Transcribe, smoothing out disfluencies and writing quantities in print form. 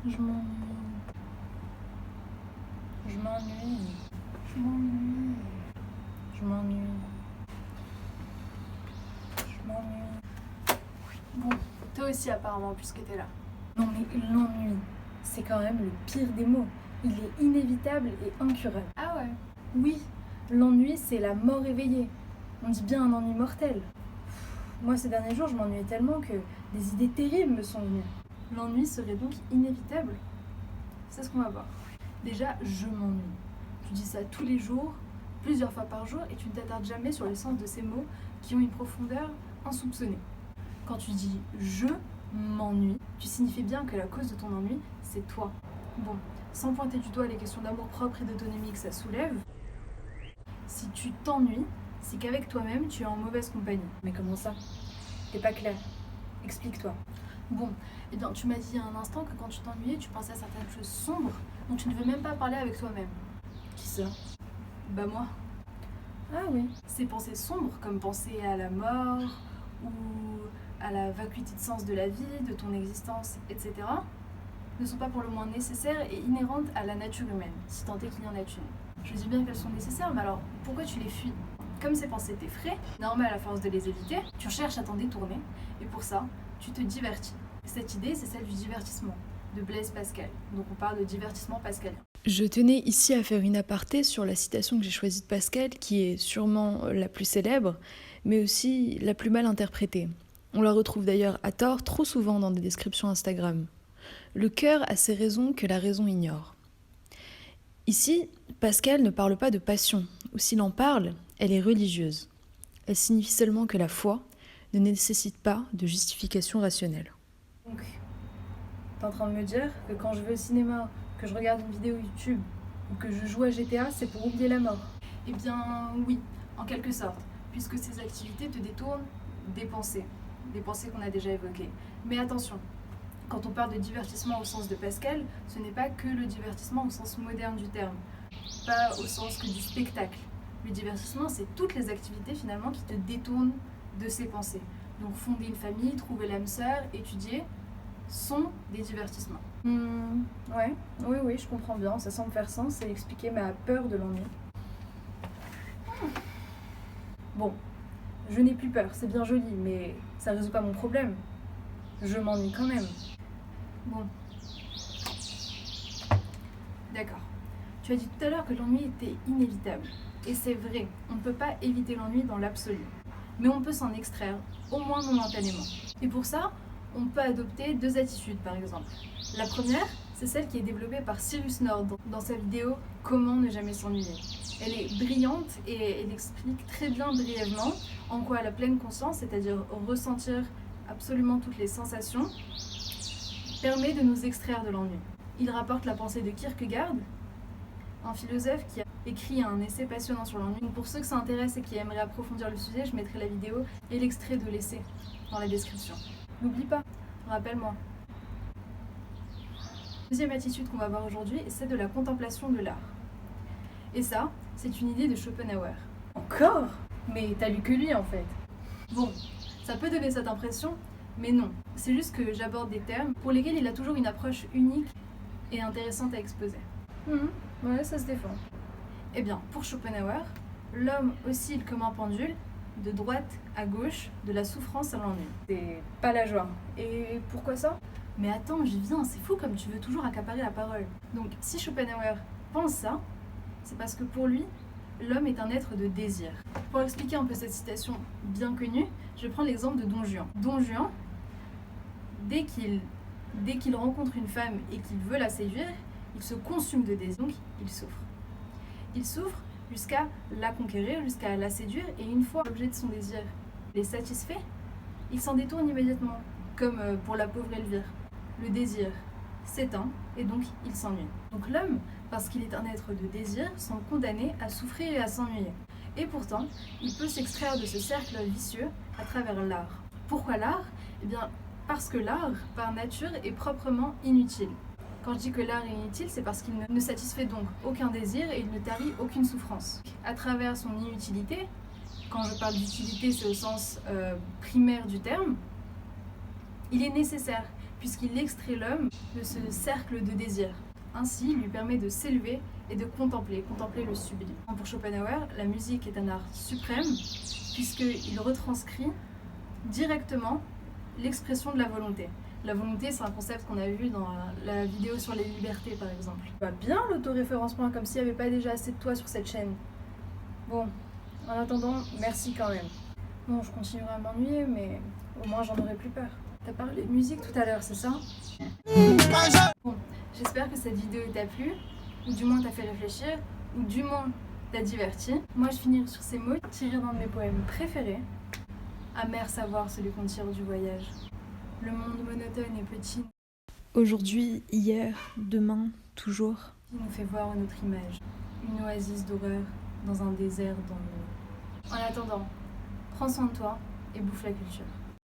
Je m'ennuie. Je m'ennuie. Je m'ennuie. Je m'ennuie. Je m'ennuie. Bon, toi aussi apparemment, puisque t'es là. Non mais l'ennui, c'est quand même le pire des maux. Il est inévitable et incurable. Ah ouais? Oui, l'ennui, c'est la mort éveillée. On dit bien un ennui mortel. Moi, ces derniers jours, je m'ennuyais tellement que des idées terribles me sont venues. L'ennui serait donc inévitable? C'est ce qu'on va voir. Déjà, je m'ennuie. Tu dis ça tous les jours, plusieurs fois par jour, et tu ne t'attardes jamais sur le sens de ces mots qui ont une profondeur insoupçonnée. Quand tu dis « je m'ennuie », tu signifies bien que la cause de ton ennui, c'est toi. Bon, sans pointer du doigt les questions d'amour-propre et d'autonomie que ça soulève, si tu t'ennuies, c'est qu'avec toi-même, tu es en mauvaise compagnie. Mais comment ça? T'es pas clair. Explique-toi. Bon, eh bien, tu m'as dit il y a un instant que quand tu t'ennuyais, tu pensais à certaines choses sombres dont tu ne veux même pas parler avec toi-même. Qui ça? Bah moi. Ah oui. Ces pensées sombres, comme penser à la mort ou à la vacuité de sens de la vie, de ton existence, etc., ne sont pas pour le moins nécessaires et inhérentes à la nature humaine, si tant est qu'il y en a une. Je dis bien qu'elles sont nécessaires, mais alors pourquoi tu les fuis? Comme ces pensées t'effraient, normal à force de les éviter, tu cherches à t'en détourner, et pour ça, tu te divertis. Cette idée, c'est celle du divertissement, de Blaise Pascal. Donc on parle de divertissement pascalien. Je tenais ici à faire une aparté sur la citation que j'ai choisie de Pascal, qui est sûrement la plus célèbre, mais aussi la plus mal interprétée. On la retrouve d'ailleurs à tort trop souvent dans des descriptions Instagram. Le cœur a ses raisons que la raison ignore. Ici, Pascal ne parle pas de passion, ou s'il en parle, elle est religieuse. Elle signifie seulement que la foi ne nécessite pas de justification rationnelle. Donc, t'es en train de me dire que quand je vais au cinéma, que je regarde une vidéo YouTube ou que je joue à GTA, c'est pour oublier la mort? Eh bien oui, en quelque sorte, puisque ces activités te détournent des pensées qu'on a déjà évoquées. Mais attention, quand on parle de divertissement au sens de Pascal, ce n'est pas que le divertissement au sens moderne du terme, pas au sens que du spectacle. Le divertissement, c'est toutes les activités finalement qui te détournent de ces pensées. Donc fonder une famille, trouver l'âme sœur, étudier, sont des divertissements. Ouais, oui, je comprends bien, ça semble faire sens et expliquer ma peur de l'ennui. Bon, je n'ai plus peur, c'est bien joli, mais ça résout pas mon problème. Je m'ennuie quand même. Bon. D'accord. Tu as dit tout à l'heure que l'ennui était inévitable. Et c'est vrai, on ne peut pas éviter l'ennui dans l'absolu. Mais on peut s'en extraire, au moins momentanément. Et pour ça, on peut adopter deux attitudes par exemple. La première, c'est celle qui est développée par Cyrus Nord dans sa vidéo « Comment ne jamais s'ennuyer ». Elle est brillante et elle explique très bien brièvement en quoi la pleine conscience, c'est-à-dire ressentir absolument toutes les sensations, permet de nous extraire de l'ennui. Il rapporte la pensée de Kierkegaard, un philosophe qui a écrit un essai passionnant sur l'ennui. Pour ceux que ça intéresse et qui aimeraient approfondir le sujet, je mettrai la vidéo et l'extrait de l'essai dans la description. N'oublie pas, rappelle-moi. Deuxième attitude qu'on va voir aujourd'hui, c'est de la contemplation de l'art. Et ça, c'est une idée de Schopenhauer. Encore? Mais t'as lu que lui en fait. Bon, ça peut donner cette impression, mais non. C'est juste que j'aborde des termes pour lesquels il a toujours une approche unique et intéressante à exposer. Ouais, ça se défend. Eh bien, pour Schopenhauer, l'homme oscille comme un pendule, de droite à gauche, de la souffrance à l'ennui. C'est pas la joie. Et pourquoi ça? Mais attends, j'y viens, c'est fou comme tu veux toujours accaparer la parole. Donc, si Schopenhauer pense ça, c'est parce que pour lui, l'homme est un être de désir. Pour expliquer un peu cette citation bien connue, je vais prendre l'exemple de Don Juan. Don Juan, dès qu'il rencontre une femme et qu'il veut la séduire, il se consume de désir, donc il souffre. Il souffre jusqu'à la conquérir, jusqu'à la séduire, et une fois l'objet de son désir est satisfait, il s'en détourne immédiatement, comme pour la pauvre Elvire. Le désir s'éteint et donc il s'ennuie. Donc l'homme, parce qu'il est un être de désir, semble condamné à souffrir et à s'ennuyer. Et pourtant, il peut s'extraire de ce cercle vicieux à travers l'art. Pourquoi l'art? Eh bien, parce que l'art, par nature, est proprement inutile. Quand je dis que l'art est inutile, c'est parce qu'il ne satisfait donc aucun désir et il ne tarit aucune souffrance. À travers son inutilité, quand je parle d'utilité, c'est au sens primaire du terme, il est nécessaire puisqu'il extrait l'homme de ce cercle de désir. Ainsi, il lui permet de s'élever et de contempler le sublime. Pour Schopenhauer, la musique est un art suprême, puisqu'il retranscrit directement l'expression de la volonté. La volonté, c'est un concept qu'on a vu dans la vidéo sur les libertés, par exemple. Bah bien l'autoréférencement, comme s'il n'y avait pas déjà assez de toi sur cette chaîne. Bon, en attendant, merci quand même. Bon, je continuerai à m'ennuyer, mais au moins j'en aurai plus peur. T'as parlé de musique tout à l'heure, c'est ça? Bon, j'espère que cette vidéo t'a plu, ou du moins t'a fait réfléchir, ou du moins t'a diverti. Moi, je finirai sur ces mots tirés d'un de mes poèmes préférés. Amer savoir celui qu'on tire du voyage. Le monde monotone et petit Aujourd'hui, hier, demain, toujours. qui nous fait voir une autre image. Une oasis d'horreur dans un désert d'ennui. En attendant, prends soin de toi et bouffe la culture.